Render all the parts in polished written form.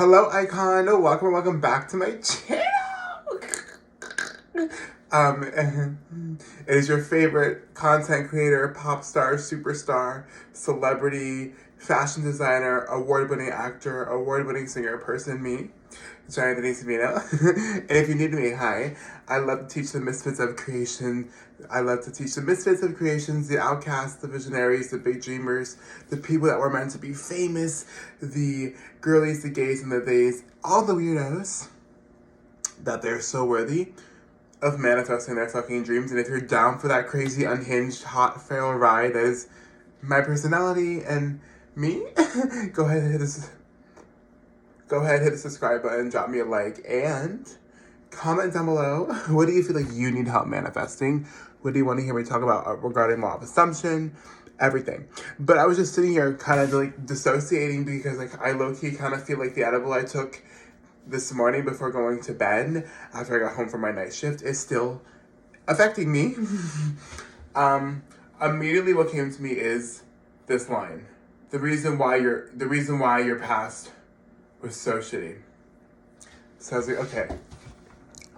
Hello, icon. Welcome back to my channel. It is your favorite content creator, pop star, superstar, celebrity, fashion designer, award-winning actor, award-winning singer person, me, Giant Denise Vino. And if you're new to me, hi. I love to teach the misfits of creation. I love to teach the misfits of creations, the outcasts, the visionaries, the big dreamers, the people that were meant to be famous, the girlies, the gays, and the theys, all the weirdos, that they're so worthy of manifesting their fucking dreams. And if you're down for that crazy, unhinged, hot, feral ride that is my personality and me, go ahead and hit the subscribe button, drop me a like, and comment down below. What do you feel like you need help manifesting? What do you want to hear me talk about regarding law of assumption? Everything. But I was just sitting here kind of like dissociating because like I low-key kind of feel like the edible I took this morning before going to bed after I got home from my night shift is still affecting me. Immediately what came to me is this line. The reason why your past was so shitty. So I was like, okay,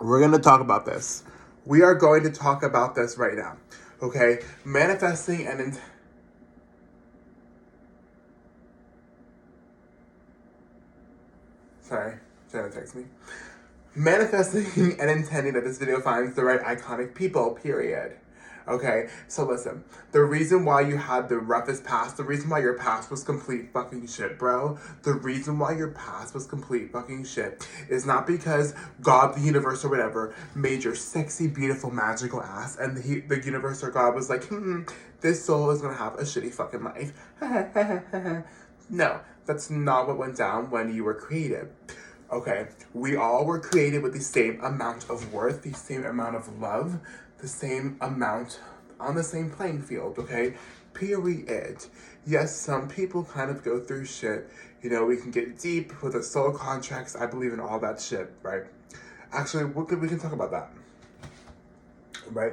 we're gonna talk about this. We are going to talk about this right now. Okay? Manifesting and sorry, Jenna texted me. Manifesting and intending that this video finds the right iconic people, period. Okay, so listen, the reason why you had the roughest past, the reason why your past was complete fucking shit, bro, the reason why your past was complete fucking shit is not because God, the universe, or whatever, made your sexy, beautiful, magical ass, and the universe or God was like, this soul is gonna have a shitty fucking life. No, that's not what went down when you were created. Okay, we all were created with the same amount of worth, the same amount of love, the same amount on the same playing field, okay? Period. Yes, some people kind of go through shit. You know, we can get deep with the soul contracts. I believe in all that shit, right? Actually, we can talk about that, right?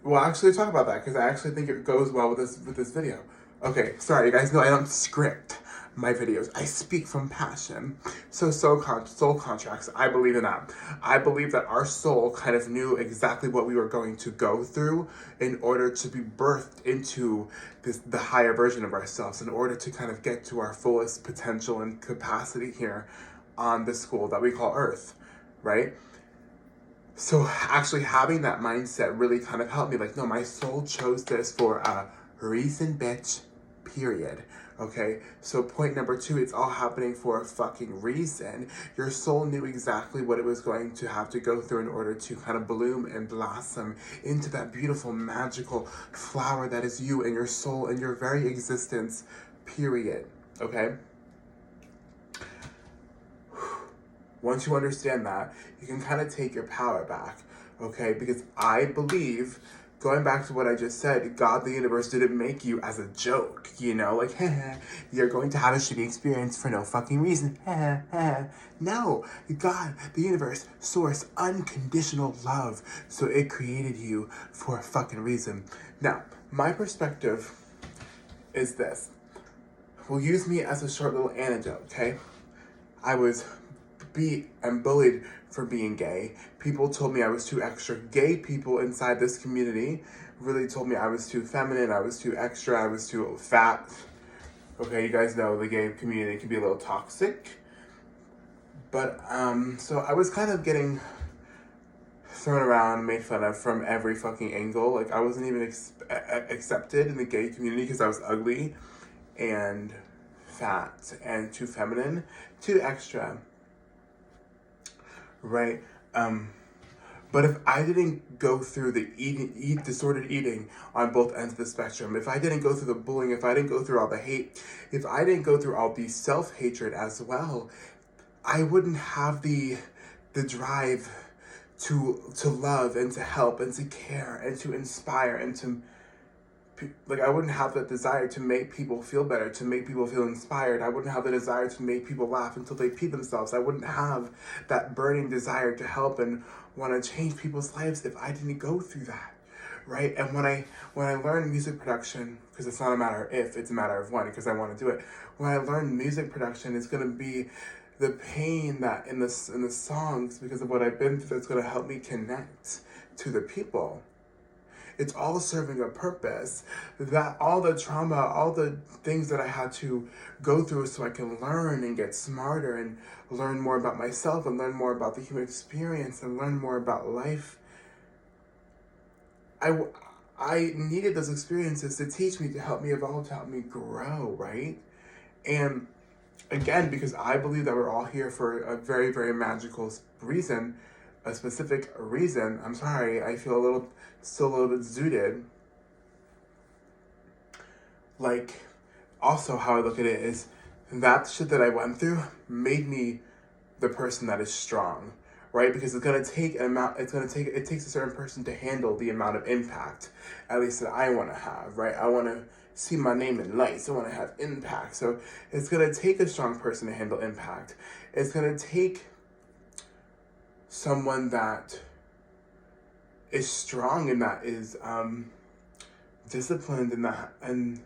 We'll actually talk about that because I actually think it goes well with this video. Okay, sorry, you guys know I don't script my videos. I speak from passion. So soul contracts, I believe in that. I believe that our soul kind of knew exactly what we were going to go through in order to be birthed into the higher version of ourselves, in order to kind of get to our fullest potential and capacity here on this school that we call Earth, right? So actually having that mindset really kind of helped me. Like, no, my soul chose this for a reason, bitch, period. Okay, so point number 2, it's all happening for a fucking reason. Your soul knew exactly what it was going to have to go through in order to kind of bloom and blossom into that beautiful, magical flower that is you and your soul and your very existence, period. Okay? Once you understand that, you can kind of take your power back, okay? Because I believe, going back to what I just said, God, the universe didn't make you as a joke, you know? Like, you're going to have a shitty experience for no fucking reason. No, God, the universe, source, unconditional love. So it created you for a fucking reason. Now, my perspective is this. We'll use me as a short little anecdote, okay? I was beat and bullied for being gay. People told me I was too extra. Gay people inside this community really told me I was too feminine, I was too extra, I was too fat. Okay, you guys know the gay community can be a little toxic. But, so I was kind of getting thrown around, made fun of from every fucking angle. Like, I wasn't even accepted in the gay community because I was ugly and fat and too feminine, too extra. Right? But if I didn't go through the disordered eating on both ends of the spectrum, if I didn't go through the bullying, if I didn't go through all the hate, if I didn't go through all the self-hatred as well, I wouldn't have the drive to love and to help and to care and to inspire and to, like, I wouldn't have that desire to make people feel better, to make people feel inspired. I wouldn't have the desire to make people laugh until they pee themselves. I wouldn't have that burning desire to help and want to change people's lives if I didn't go through that, right? And when I learned music production, because it's not a matter of if, it's a matter of when, because I want to do it. When I learned music production, it's gonna be the pain that in the songs, because of what I've been through, that's gonna help me connect to the people. It's all serving a purpose. That all the trauma, all the things that I had to go through so I can learn and get smarter and learn more about myself and learn more about the human experience and learn more about life. I needed those experiences to teach me, to help me evolve, to help me grow, right? And again, because I believe that we're all here for a very, very magical reason, a specific reason. I'm sorry, I feel still a little bit zooted. Like, also how I look at it is that shit that I went through made me the person that is strong, right? Because it's gonna take it takes a certain person to handle the amount of impact, at least that I want to have, right? I want to see my name in lights. I want to have impact. So it's gonna take a strong person to handle impact. It's gonna take someone that is strong and that is disciplined and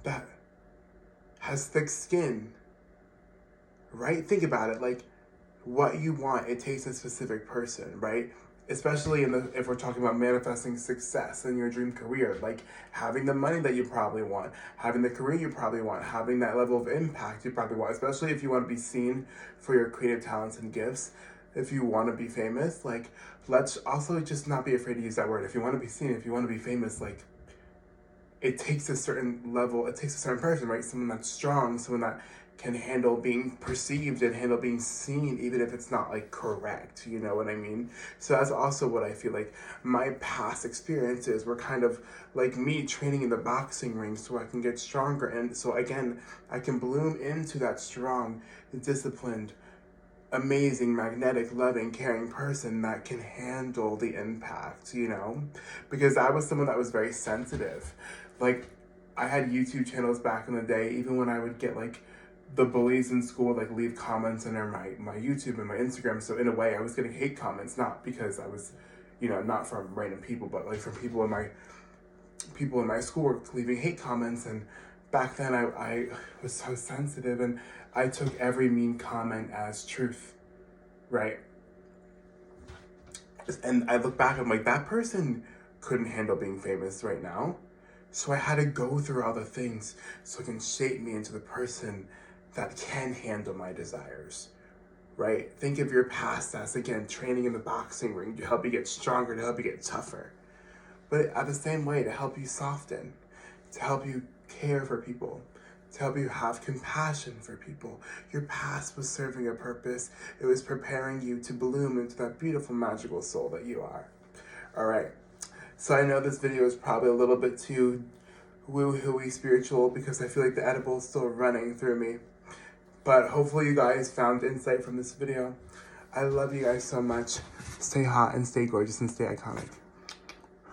that has thick skin, right? Think about it. Like, what you want, it takes a specific person, right? Especially if we're talking about manifesting success in your dream career, like having the money that you probably want, having the career you probably want, having that level of impact you probably want, especially if you want to be seen for your creative talents and gifts. If you want to be famous, like, let's also just not be afraid to use that word. If you want to be seen, if you want to be famous, like, it takes a certain level, it takes a certain person, right? Someone that's strong, someone that can handle being perceived and handle being seen, even if it's not like correct, you know what I mean? So that's also what I feel like my past experiences were kind of like me training in the boxing ring so I can get stronger. And so again, I can bloom into that strong, disciplined, amazing, magnetic, loving, caring person that can handle the impact, you know? Because I was someone that was very sensitive. Like, I had YouTube channels back in the day, even when I would get like the bullies in school would like leave comments under my YouTube and my Instagram. So in a way I was getting hate comments, not because I was, you know, not from random people, but like from people in my school were leaving hate comments. And back then I was so sensitive and I took every mean comment as truth, right? And I look back, I'm like, that person couldn't handle being famous right now. So I had to go through all the things so it can shape me into the person that can handle my desires, right? Think of your past as, again, training in the boxing ring to help you get stronger, to help you get tougher. But at the same way, to help you soften, to help you care for people, to help you have compassion for people. Your past was serving a purpose. It was preparing you to bloom into that beautiful, magical soul that you are. All right. So I know this video is probably a little bit too woo-hooey spiritual because I feel like the edible is still running through me. But hopefully you guys found insight from this video. I love you guys so much. Stay hot and stay gorgeous and stay iconic.